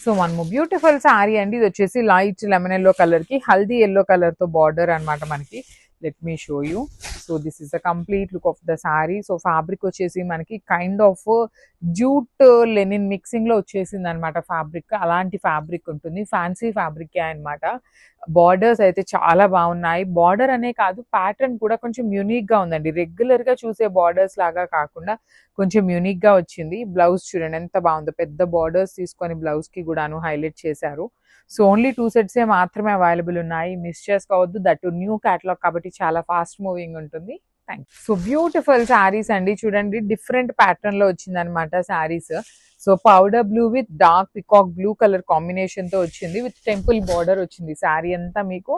So one more beautiful sari అండి. ఇది వచ్చేసి లైట్ లెమన్ ఎల్లో కలర్ కి హల్దీ ఎల్లో కలర్ తో బార్డర్ అన్నమాట మనకి. Let me show you. So this is the complete look of the sari. So fabric వచ్చేసి మనకి kind of jute Lenin mixing లో వచ్చేసింది అనమాట ఫ్యాబ్రిక్. అలాంటి ఫ్యాబ్రిక్ ఉంటుంది, ఫ్యాన్సీ ఫ్యాబ్రిక్ అన్నమాట. బార్డర్స్ అయితే చాలా బాగున్నాయి. బార్డర్ అనే కాదు, ప్యాటర్న్ కూడా కొంచెం యూనిక్ గా ఉందండి. రెగ్యులర్ గా చూసే బార్డర్స్ లాగా కాకుండా కొంచెం యూనిక్ గా వచ్చింది. బ్లౌజ్ చూడండి ఎంత బాగుందో, పెద్ద బార్డర్స్ తీసుకొని బ్లౌజ్ కి కూడాను హైలైట్ చేశారు. సో ఓన్లీ 2 సెట్స్ మాత్రమే అవైలబుల్ ఉన్నాయి, మిస్ చేసుకోవద్దు. దట్ న్యూ క్యాటలాగ్ కాబట్టి చాలా ఫాస్ట్ మూవింగ్ ఉంటుంది. Thank you. So beautiful saris అండి, చూడండి డిఫరెంట్ ప్యాటర్న్ లో వచ్చింది అనమాట saris. So powder blue with dark peacock blue colour combination తో వచ్చింది, విత్ టెంపుల్ బార్డర్ వచ్చింది. శారీ అంతా మీకు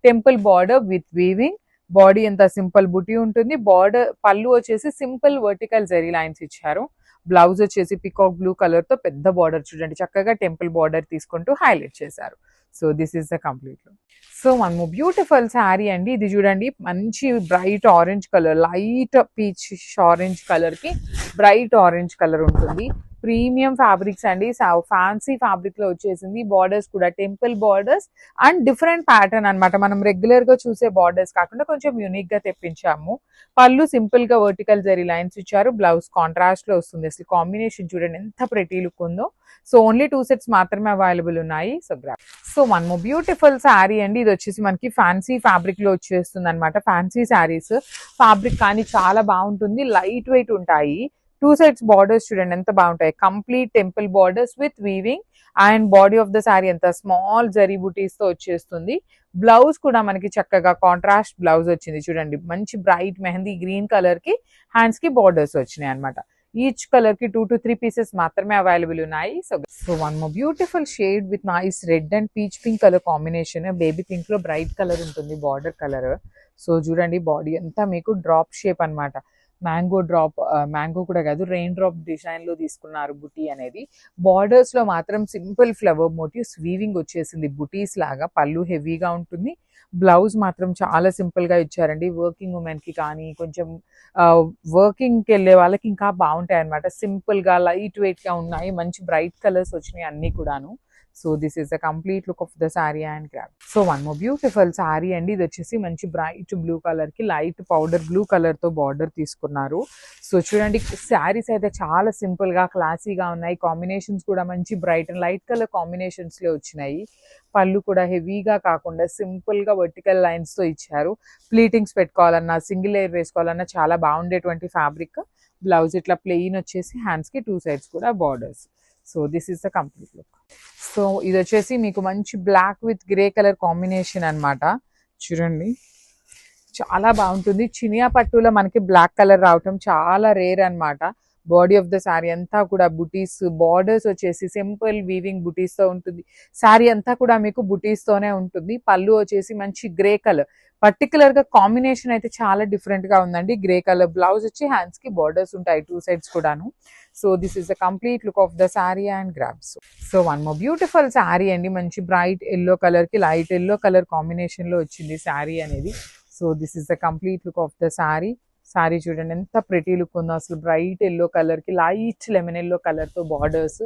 temple border with weaving. Body ఎంత సింపుల్ బుటీ ఉంటుంది. బార్డర్ పళ్ళు వచ్చేసి సింపుల్ వర్టికల్ జెరీ లైన్స్ ఇచ్చారు. బ్లౌజ్ వచ్చేసి పికాక్ బ్లూ కలర్ తో పెద్ద బార్డర్ చూడండి, చక్కగా టెంపుల్ బార్డర్ తీసుకుంటూ హైలైట్ చేశారు. So this is the complete look. So మనము బ్యూటిఫుల్ శారీ అండి. ఇది చూడండి మంచి bright orange colour, light peach orange colour కి బ్రైట్ ఆరెంజ్ కలర్ ఉంటుంది. ప్రీమియం ఫ్యాబ్రిక్స్ అండి, ఫ్యాన్సీ ఫ్యాబ్రిక్ లో వచ్చేసింది. బార్డర్స్ కూడా temple borders and different pattern అన్నమాట. మనం రెగ్యులర్ గా చూసే బార్డర్స్ కాకుండా కొంచెం యూనిక్ గా తెప్పించాము. పళ్ళు సింపుల్ గా వర్టికల్ జరీ లైన్స్ ఇచ్చారు. బ్లౌజ్ కాంట్రాస్ట్ లో వస్తుంది. అసలు కాంబినేషన్ చూడండి ఎంత ప్రెటీ లుక్ ఉందో. సో ఓన్లీ 2 సెట్స్ మాత్రమే అవైలబుల్ ఉన్నాయి. So grab. So one more beautiful sari అండి. ఇది వచ్చేసి మనకి ఫ్యాన్సీ ఫ్యాబ్రిక్ లో వచ్చేస్తుంది అనమాట. ఫ్యాన్సీ శారీస్ ఫ్యాబ్రిక్ కానీ చాలా బాగుంటుంది, లైట్ వెయిట్ ఉంటాయి. 2 సెట్స్ బార్డర్స్ చూడండి ఎంత బాగుంటాయి. Complete temple borders with weaving and body of the sari అంతా స్మాల్ జరీ బుటీస్ తో వచ్చేస్తుంది. బ్లౌజ్ కూడా మనకి చక్కగా కాంట్రాస్ట్ బ్లౌజ్ వచ్చింది చూడండి, మంచి బ్రైట్ మెహందీ గ్రీన్ కలర్ కి హ్యాండ్స్ కి బార్డర్స్ వచ్చినాయి అనమాట. ఈచ్ కలర్ కి 2 to 3 పీసెస్ మాత్రమే అవైలబుల్ ఉన్నాయి. So one more beautiful shade with nice red and peach pink colour combination. Baby pink లో బ్రైట్ కలర్ ఉంటుంది బార్డర్ కలర్. సో చూడండి బాడీ అంతా మీకు డ్రాప్ షేప్ అన్నమాట. మ్యాంగో డ్రాప్, మ్యాంగో కూడా కాదు, రెయిన్ డ్రాప్ డిజైన్ లో తీసుకున్నారు బుటీ అనేది. బార్డర్స్ లో మాత్రం సింపుల్ ఫ్లవర్ మోటివ్స్ వీవింగ్ వచ్చేసింది బుటీస్ లాగా. పళ్ళు హెవీగా ఉంటుంది. బ్లౌజ్ మాత్రం చాలా సింపుల్ గా ఇచ్చారండి. వర్కింగ్ ఉమెన్ కి కానీ కొంచెం వర్కింగ్ కి వెళ్ళే వాళ్ళకి ఇంకా బాగుంటాయి అనమాట. సింపుల్ గా లైట్ వెయిట్ గా ఉన్నాయి. మంచి బ్రైట్ కలర్స్ వచ్చినాయి అన్ని కూడాను. So this is the complete look of the sari and grab. So one more beautiful sari అండి. ఇది వచ్చేసి మంచి బ్రైట్ బ్లూ కలర్ కి లైట్ పౌడర్ బ్లూ కలర్ తో బార్డర్ తీసుకున్నారు. సో చూడండి శారీస్ అయితే చాలా సింపుల్ గా క్లాసీగా ఉన్నాయి. కాంబినేషన్స్ కూడా మంచి bright and light colour combinations లో వచ్చినాయి. పళ్ళు కూడా హెవీగా కాకుండా సింపుల్ గా వర్టికల్ లైన్స్ తో ఇచ్చారు. ప్లీటింగ్స్ పెట్టుకోవాలన్నా సింగిల్ లేయర్ వేసుకోవాలన్నా చాలా బాగుండేటువంటి ఫ్యాబ్రిక్. బ్లౌజ్ ఇట్లా ప్లెయిన్ వచ్చేసి హ్యాండ్స్ కి 2 సైడ్స్ కూడా borders. So this is the complete look. So ఇది వచ్చేసి మీకు మంచి black with grey colour combination అన్నమాట. చూడండి చాలా బాగుంటుంది. చినియా పట్టులో మనకి బ్లాక్ కలర్ రావటం చాలా రేర్ అన్నమాట. బాడీ ఆఫ్ ద శారీ అంతా కూడా బుటీస్, బార్డర్స్ వచ్చేసి సింపుల్ వీవింగ్ బుటీస్ తో ఉంటుంది. శారీ అంతా కూడా మీకు బుటీస్ తోనే ఉంటుంది. పళ్ళు వచ్చేసి మంచి గ్రే కలర్, పర్టికులర్ గా కాంబినేషన్ అయితే చాలా డిఫరెంట్ గా ఉందండి. గ్రే కలర్ బ్లౌజ్ వచ్చి హ్యాండ్స్ కి బార్డర్స్ ఉంటాయి 2 సైడ్స్ కూడాను. So this is the complete look of the sari and grabs. So one more beautiful sari అండి. మంచి బ్రైట్ ఎల్లో కలర్ కి లైట్ ఎల్లో కలర్ కాంబినేషన్ లో వచ్చింది శారీ అనేది. So this is the complete look of the sari. Sari చూడండి ఎంత ప్రెటీ లుక్ ఉందో. అసలు బ్రైట్ ఎల్లో కలర్ కి లైట్ లెమన్ ఎల్లో కలర్ తో బార్డర్స్.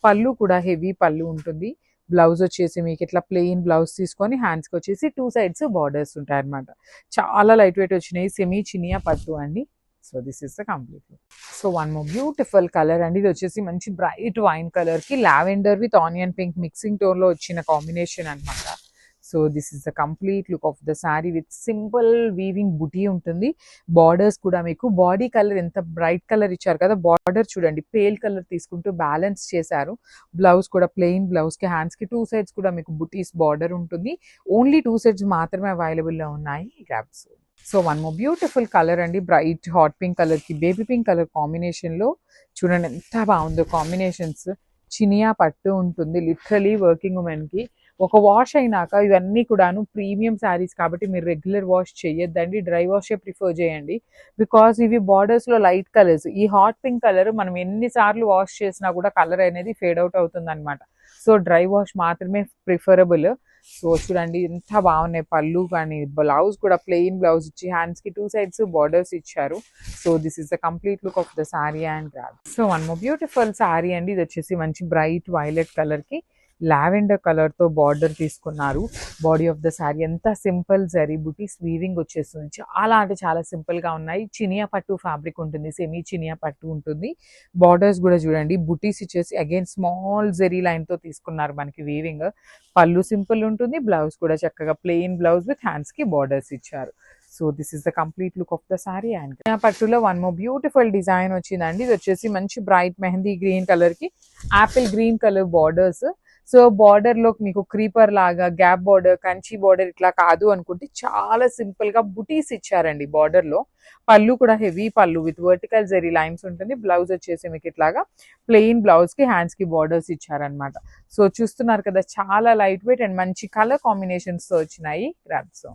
పళ్ళు కూడా హెవీ పళ్ళు ఉంటుంది. బ్లౌజ్ వచ్చేసి మీకు ఇట్లా ప్లెయిన్ బ్లౌజ్ తీసుకొని హ్యాండ్స్ కి వచ్చేసి 2 సైడ్స్ బార్డర్స్ ఉంటాయి అనమాట. చాలా లైట్ వెయిట్ వచ్చినాయి. సెమీ చినియా పట్టు అండి. So this is the complete look. So one more beautiful colour అండి. ఇది వచ్చేసి మంచి బ్రైట్ వైన్ కలర్ కి lavender with onion pink mixing tone లో వచ్చిన కాంబినేషన్ అనమాట. So this is the complete look of the sari with simple weaving బుటీ ఉంటుంది. Borders కూడా మీకు బాడీ కలర్ ఎంత బ్రైట్ కలర్ ఇచ్చారు కదా, బార్డర్ చూడండి పేల్ కలర్ తీసుకుంటూ బ్యాలెన్స్ చేశారు. బ్లౌజ్ కూడా ప్లెయిన్ బ్లౌజ్ కి హ్యాండ్స్ కి 2 సైడ్స్ కూడా మీకు బుటీస్ బార్డర్ ఉంటుంది. ఓన్లీ 2 సెట్స్ మాత్రమే అవైలబుల్ లో ఉన్నాయి grabs. So one more beautiful colour అండి. బ్రైట్ హాట్ పింక్ కలర్ కి బేబీ పింక్ కలర్ కాంబినేషన్ లో చూడండి ఎంత బాగుందో కాంబినేషన్స్. చినియా పట్టు ఉంటుంది. లిటరలీ వర్కింగ్ ఉమెన్ కి ఒక వాష్ అయినాక ఇవన్నీ కూడాను ప్రీమియం శారీస్ కాబట్టి మీరు రెగ్యులర్ వాష్ చేయొద్దండి, డ్రై వాషే ప్రిఫర్ చేయండి. బికాస్ ఇవి బార్డర్స్ లో లైట్ కలర్స్. ఈ హాట్ పింక్ కలర్ మనం ఎన్నిసార్లు వాష్ చేసినా కూడా కలర్ అనేది ఫేడ్ అవుట్ అవుతుంది అనమాట. సో డ్రై వాష్ మాత్రమే ప్రిఫరబుల్. సో చూడండి ఎంత బాగున్నాయి. పళ్ళు కానీ బ్లౌజ్ కూడా ప్లెయిన్ బ్లౌజ్ ఇచ్చి హ్యాండ్స్ కి 2 సైడ్స్ బార్డర్స్ ఇచ్చారు. So this is the complete look of the sari and grab. So one more beautiful sari అండి. ఇది వచ్చేసి మంచి బ్రైట్ వైలెట్ కలర్ కి లావెండర్ కలర్తో బార్డర్ తీసుకున్నారు. బాడీ ఆఫ్ ద శారీ ఎంత సింపుల్ జరీ బుటీస్ వీవింగ్ వచ్చేస్తుంది. చాలా అంటే చాలా సింపుల్గా ఉన్నాయి. చినియా పట్టు ఫ్యాబ్రిక్ ఉంటుంది, సెమీ చినియా పట్టు ఉంటుంది. బార్డర్స్ కూడా చూడండి, బుటీస్ ఇచ్చేసి అగైన్ స్మాల్ జరీ లైన్తో తీసుకున్నారు మనకి వీవింగ్. పళ్ళు సింపుల్ ఉంటుంది, బ్లౌజ్ కూడా చక్కగా ప్లెయిన్ బ్లౌజ్ విత్ హ్యాండ్స్కి బార్డర్స్ ఇచ్చారు. So this is the complete look of the sorry. And పట్టులో వన్ మోర్ బ్యూటిఫుల్ డిజైన్ వచ్చిందండి. ఇది వచ్చేసి మంచి బ్రైట్ మెహందీ గ్రీన్ కలర్ కి Apple green colour borders. So border లో మీకు క్రీపర్ లాగా గ్యాప్ బార్డర్, కంచి బార్డర్ ఇట్లా కాదు అనుకుంటే చాలా సింపుల్ గా బుటీస్ ఇచ్చారండి బార్డర్ లో. పళ్ళు కూడా హెవీ పళ్ళు విత్ వర్టికల్ జెరీ లైన్స్ ఉంటుంది. బ్లౌజ్ వచ్చేసి మీకు ఇట్లాగా ప్లెయిన్ బ్లౌజ్ కి హ్యాండ్స్ కి బార్డర్స్ ఇచ్చారనమాట. సో చూస్తున్నారు కదా, చాలా లైట్ వెయిట్ అండ్ మంచి కలర్ కాంబినేషన్స్ తో వచ్చినాయి. Grab so